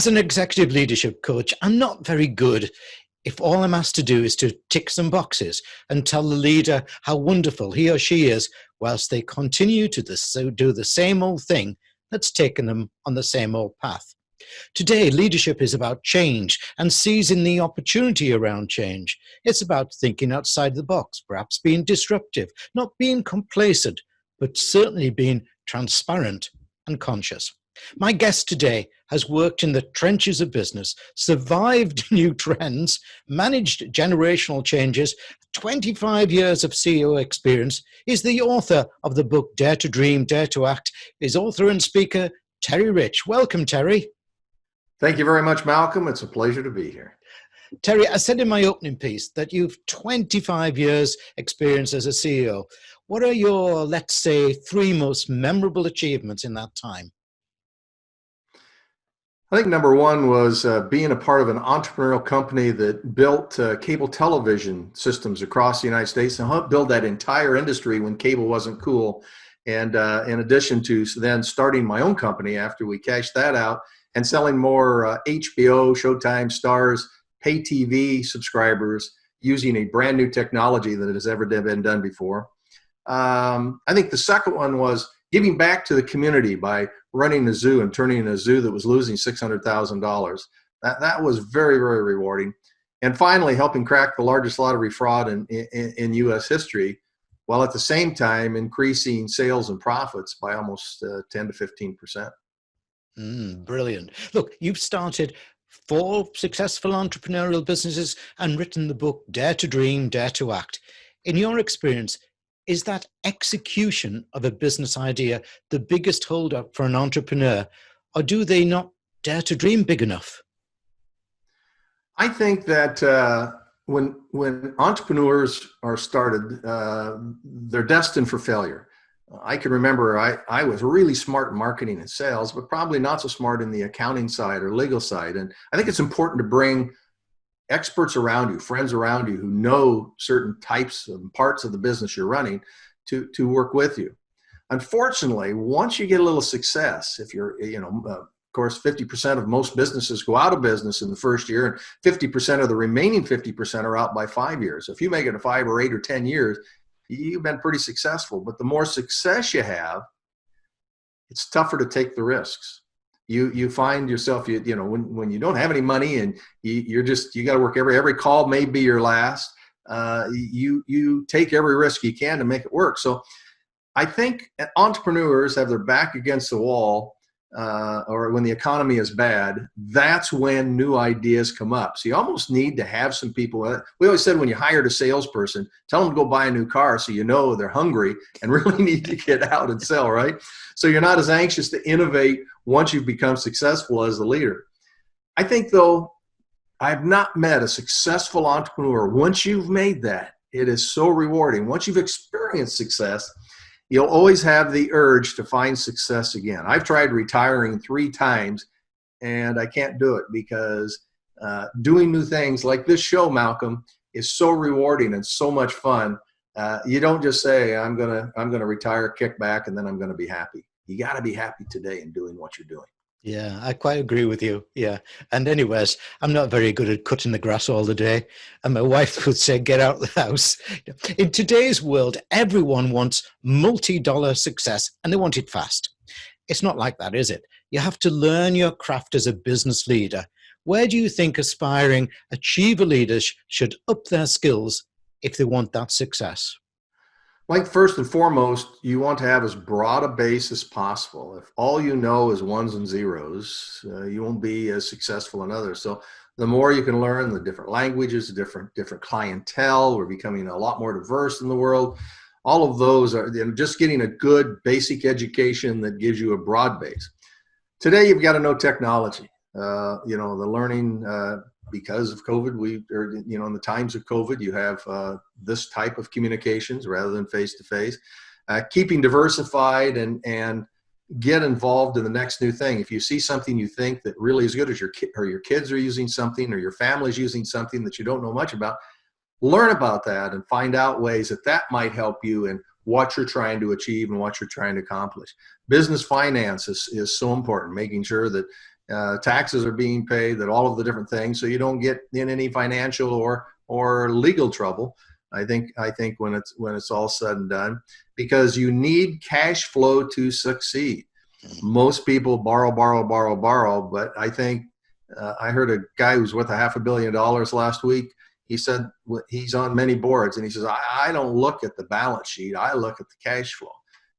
As an executive leadership coach, I'm not very good if all I'm asked to do is to tick some boxes and tell the leader how wonderful he or she is, whilst they continue to do the same old thing that's taken them on the same old path. Today, leadership is about change and seizing the opportunity around change. It's about thinking outside the box, perhaps being disruptive, not being complacent, but certainly being transparent and conscious. My guest today has worked in the trenches of business, survived new trends, managed generational changes, 25 years of CEO experience, is the author of the book Dare to Dream, Dare to Act, is author and speaker Terry Rich. Welcome, Terry. Thank you very much, Malcolm. It's a pleasure to be here. Terry, I said in my opening piece that you've 25 years experience as a CEO. What are your, let's say, three most memorable achievements in that time? I think number one was being a part of an entrepreneurial company that built cable television systems across the United States and helped build that entire industry when cable wasn't cool. And in addition to then starting my own company after we cashed that out and selling more HBO, Showtime, Stars, pay TV subscribers using a brand new technology that has ever been done before. I think the second one was giving back to the community by running a zoo and turning a zoo that was losing $600,000. That was very, very rewarding. And finally, helping crack the largest lottery fraud in U.S. history, while at the same time increasing sales and profits by almost 10 to 15%. Brilliant. Look, you've started 4 successful entrepreneurial businesses and written the book Dare to Dream, Dare to Act. In your experience, is that execution of a business idea the biggest holdup for an entrepreneur, or do they not dare to dream big enough? I think that when entrepreneurs are started, they're destined for failure. I can remember I was really smart in marketing and sales, but probably not so smart in the accounting side or legal side. And I think it's important to bring experts around you, friends around you who know certain types and parts of the business you're running to work with you. Unfortunately, once you get a little success, if you're, of course, 50% of most businesses go out of business in the first year, and 50% of the remaining 50% are out by 5 years. If you make it to 5 or 8 or 10 years, you've been pretty successful. But the more success you have, it's tougher to take the risks. You find yourself, when you don't have any money and you got to work every call may be your last. You take every risk you can to make it work. So I think entrepreneurs have their back against the wall, or when the economy is bad, that's when new ideas come up. So you almost need to have some people. We always said when you hired a salesperson, tell them to go buy a new car so you know they're hungry and really need to get out and sell, right? So you're not as anxious to innovate once you've become successful as a leader. I think, though, I've not met a successful entrepreneur. Once you've made that, it is so rewarding. Once you've experienced success, you'll always have the urge to find success again. I've tried retiring 3 times, and I can't do it because doing new things like this show, Malcolm, is so rewarding and so much fun. You don't just say, I'm gonna retire, kick back, and then I'm gonna be happy. You got to be happy today in doing what you're doing. Yeah, I quite agree with you. Yeah. And anyways, I'm not very good at cutting the grass all the day. And my wife would say, get out of the house. In today's world, everyone wants multi-dollar success and they want it fast. It's not like that, is it? You have to learn your craft as a business leader. Where do you think aspiring achiever leaders should up their skills if they want that success? Like, first and foremost, you want to have as broad a base as possible. If all you know is ones and zeros, you won't be as successful in others. So the more you can learn the different languages, different clientele, we're becoming a lot more diverse in the world. All of those are just getting a good basic education that gives you a broad base. Today, you've got to know technology. The learning, because of COVID, in the times of COVID, you have this type of communications rather than face-to-face. Keeping diversified and get involved in the next new thing. If you see something you think that really is good, as your kids are using something, or your family's using something that you don't know much about, learn about that and find out ways that might help you in what you're trying to achieve and what you're trying to accomplish. Business finance is so important, making sure that taxes are being paid, that all of the different things, so you don't get in any financial or legal trouble. I think when it's all said and done, because you need cash flow to succeed. Most people borrow, but I think I heard a guy who's worth $500 million last week. He said he's on many boards, and he says, I don't look at the balance sheet. I look at the cash flow,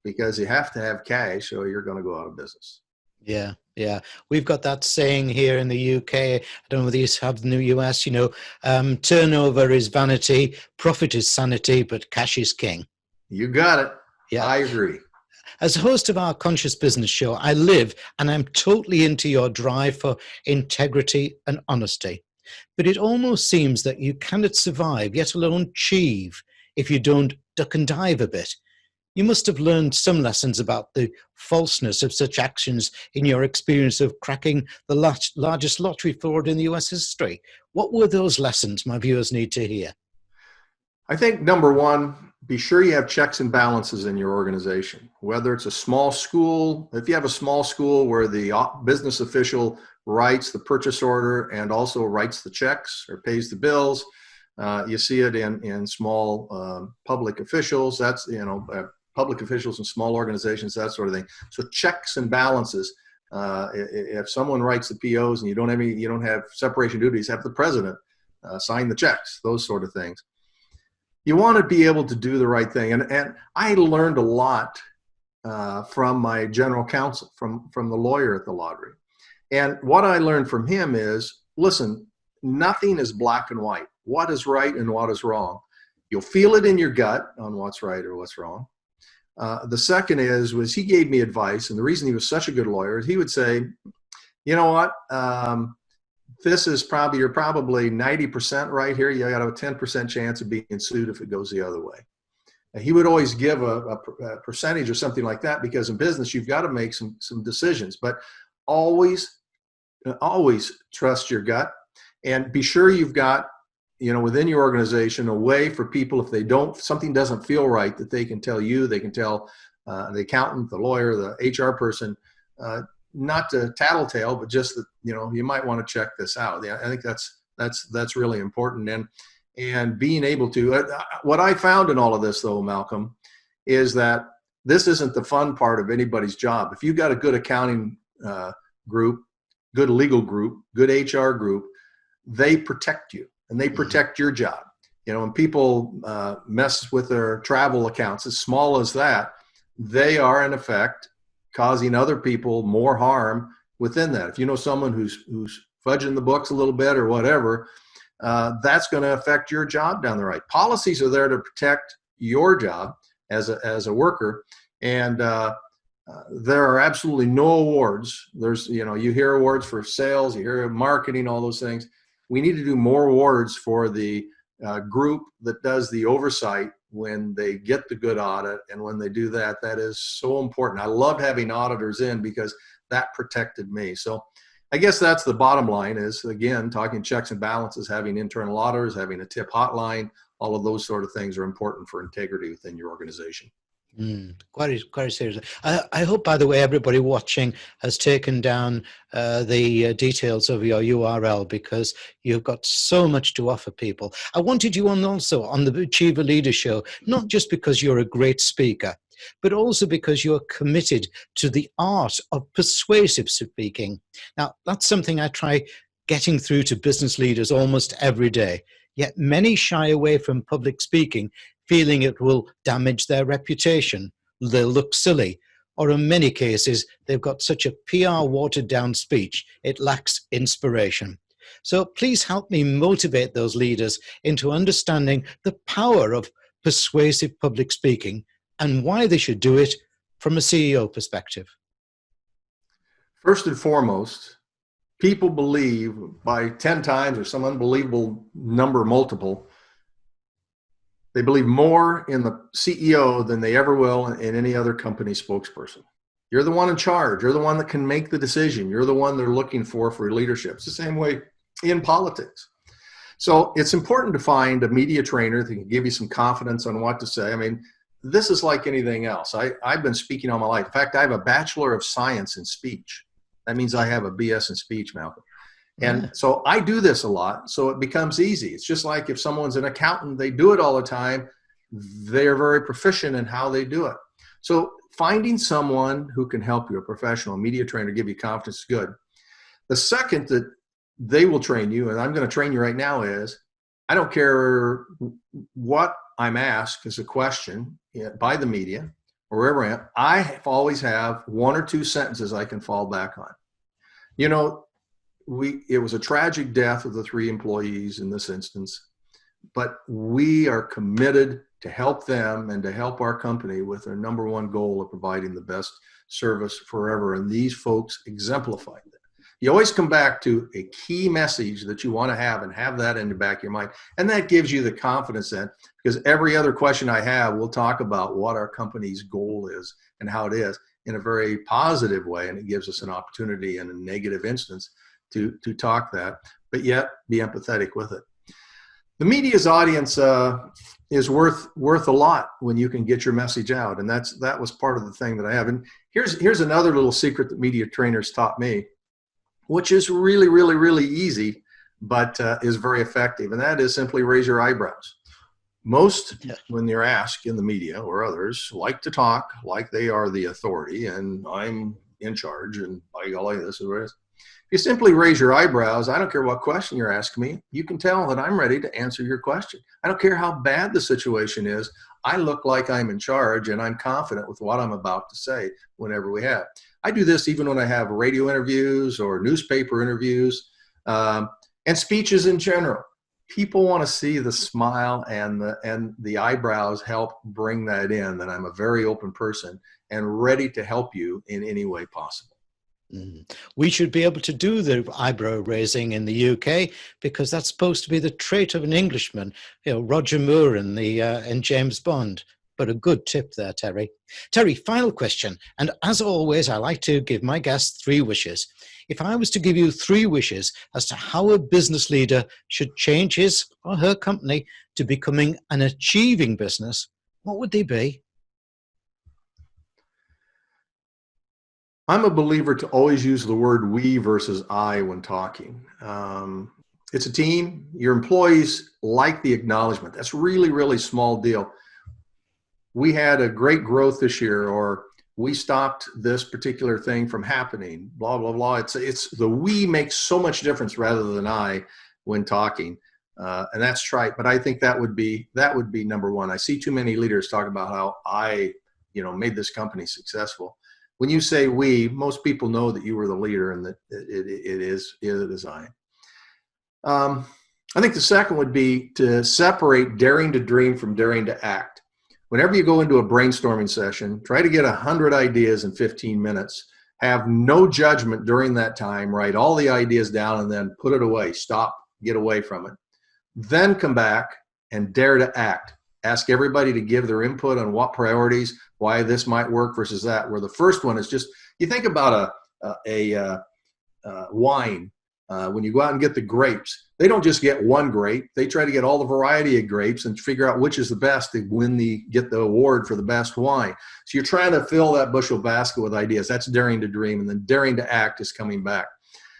because you have to have cash or you're going to go out of business. Yeah, yeah. We've got that saying here in the UK. I don't know whether you have in the US, turnover is vanity, profit is sanity, but cash is king. You got it. Yeah. I agree. As host of our Conscious Business Show, I live and I'm totally into your drive for integrity and honesty. But it almost seems that you cannot survive, yet alone achieve, if you don't duck and dive a bit. You must have learned some lessons about the falseness of such actions in your experience of cracking the largest lottery fraud in the US history. What were those lessons my viewers need to hear? I think number one, be sure you have checks and balances in your organization. Whether it's a small school, if you have a small school where the business official writes the purchase order and also writes the checks or pays the bills, you see it in small public officials. That's, public officials in small organizations, that sort of thing. So checks and balances. If someone writes the POs and you don't have separation duties, have the president sign the checks, those sort of things. You want to be able to do the right thing. And I learned a lot from my general counsel, from the lawyer at the lottery. And what I learned from him is, listen, nothing is black and white. What is right and what is wrong? You'll feel it in your gut on what's right or what's wrong. The second was he gave me advice, and the reason he was such a good lawyer is he would say, you know what, you're probably 90% right here. You got a 10% chance of being sued if it goes the other way. And he would always give a percentage or something like that, because in business you've got to make some decisions, but always trust your gut, and be sure you've got, within your organization, a way for people, if something doesn't feel right, that they can tell you, they can tell the accountant, the lawyer, the HR person, not to tattletale, but just that, you might want to check this out. Yeah, I think that's really important. And being able to, what I found in all of this though, Malcolm, is that this isn't the fun part of anybody's job. If you've got a good accounting group, good legal group, good HR group, they protect you. And they protect your job. When people mess with their travel accounts, as small as that, they are in effect causing other people more harm within that. If you know someone who's fudging the books a little bit or whatever, that's going to affect your job down the road. Policies are there to protect your job as a worker, and there are absolutely no awards. There's, you hear awards for sales, you hear marketing, all those things. We need to do more awards for the group that does the oversight when they get the good audit, and when they do that, that is so important. I loved having auditors in, because that protected me. So I guess that's the bottom line, is, again, talking checks and balances, having internal auditors, having a tip hotline, all of those sort of things are important for integrity within your organization. Quite seriously. I hope, by the way, everybody watching has taken down the details of your URL, because you've got so much to offer people. I wanted you on also on the Achiever Leader Show, not just because you're a great speaker, but also because you're committed to the art of persuasive speaking. Now, that's something I try getting through to business leaders almost every day. Yet many shy away from public speaking, feeling it will damage their reputation, they'll look silly, or in many cases, they've got such a PR watered down speech, it lacks inspiration. So please help me motivate those leaders into understanding the power of persuasive public speaking and why they should do it from a CEO perspective. First and foremost, people believe by 10 times or some unbelievable number multiple, they believe more in the CEO than they ever will in any other company spokesperson. You're the one in charge. You're the one that can make the decision. You're the one they're looking for leadership. It's the same way in politics. So it's important to find a media trainer that can give you some confidence on what to say. I mean, this is like anything else. I've been speaking all my life. In fact, I have a Bachelor of Science in Speech. That means I have a BS in speech, Malcolm. And Yeah. so I do this a lot, so it becomes easy. It's just like if someone's an accountant, they do it all the time. They're very proficient in how they do it. So finding someone who can help you, a professional, a media trainer, give you confidence is good. The second that they will train you, and I'm going to train you right now, is I don't care what I'm asked as a question by the media or wherever I am, I always have one or two sentences I can fall back on. You know, it was a tragic death of the 3 employees in this instance, but we are committed to help them and to help our company with their number one goal of providing the best service forever. And these folks exemplify that. You always come back to a key message that you want to have and have that in the back of your mind. And that gives you the confidence then, because every other question I have, we'll talk about what our company's goal is and how it is in a very positive way. And it gives us an opportunity in a negative instance to talk that, but yet be empathetic with it. The media's audience is worth a lot when you can get your message out, and that was part of the thing that I have. And here's another little secret that media trainers taught me, which is really, really, really easy, but is very effective, and that is simply raise your eyebrows. Most, when you're asked in the media or others, like to talk like they are the authority, and I'm in charge, and by golly, this is what it is. If you simply raise your eyebrows, I don't care what question you're asking me, you can tell that I'm ready to answer your question. I don't care how bad the situation is. I look like I'm in charge and I'm confident with what I'm about to say whenever we have. I do this even when I have radio interviews or newspaper interviews and speeches in general. People want to see the smile and the eyebrows help bring that in, that I'm a very open person and ready to help you in any way possible. We should be able to do the eyebrow raising in the UK because that's supposed to be the trait of an Englishman, Roger Moore and James Bond. But a good tip there, Terry. Terry, final question. And as always, I like to give my guests 3 wishes. If I was to give you 3 wishes as to how a business leader should change his or her company to becoming an achieving business, what would they be? I'm a believer to always use the word we versus I when talking. It's a team. Your employees like the acknowledgement. That's really, really small deal. We had a great growth this year, or we stopped this particular thing from happening, blah, blah, blah. It's the we makes so much difference rather than I when talking. And that's trite, but I think that would be number one. I see too many leaders talk about how I, made this company successful. When you say we, most people know that you were the leader and that it is I. I think the second would be to separate daring to dream from daring to act. Whenever you go into a brainstorming session, try to get 100 ideas in 15 minutes. Have no judgment during that time. Write all the ideas down and then put it away. Stop. Get away from it. Then come back and dare to act. Ask everybody to give their input on what priorities, why this might work versus that. Where the first one is just, you think about a wine. When you go out and get the grapes, they don't just get one grape. They try to get all the variety of grapes and figure out which is the best to get the award for the best wine. So you're trying to fill that bushel basket with ideas. That's daring to dream. And then daring to act is coming back.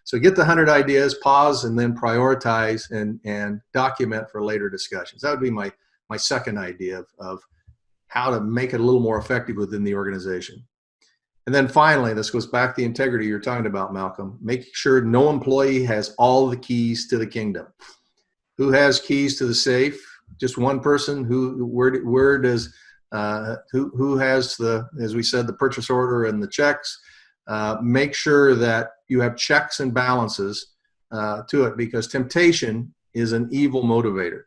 So get the 100 ideas, pause, and then prioritize and document for later discussions. That would be my second idea of how to make it a little more effective within the organization. And then finally, this goes back to the integrity you're talking about, Malcolm. Make sure no employee has all the keys to the kingdom. Who has keys to the safe? Just one person. Who has the, as we said, the purchase order and the checks? Make sure that you have checks and balances to it, because temptation is an evil motivator.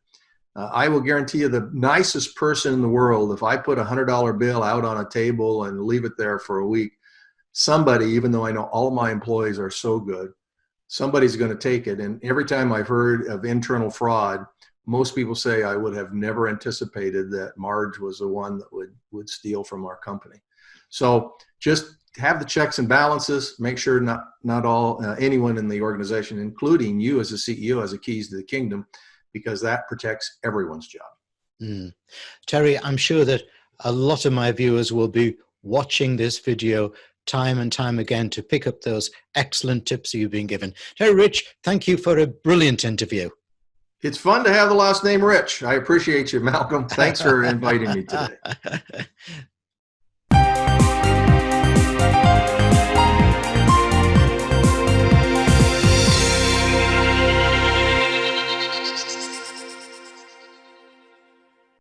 I will guarantee you the nicest person in the world, if I put a $100 bill out on a table and leave it there for a week, somebody, even though I know all of my employees are so good, somebody's going to take it. And every time I've heard of internal fraud, most people say I would have never anticipated that Marge was the one that would steal from our company. So just have the checks and balances. Make sure not all anyone in the organization, including you as a CEO, has the keys to the kingdom, because that protects everyone's job. Terry, I'm sure that a lot of my viewers will be watching this video time and time again to pick up those excellent tips you've been given. So, Rich, thank you for a brilliant interview. It's fun to have the last name Rich. I appreciate you, Malcolm. Thanks for inviting me today.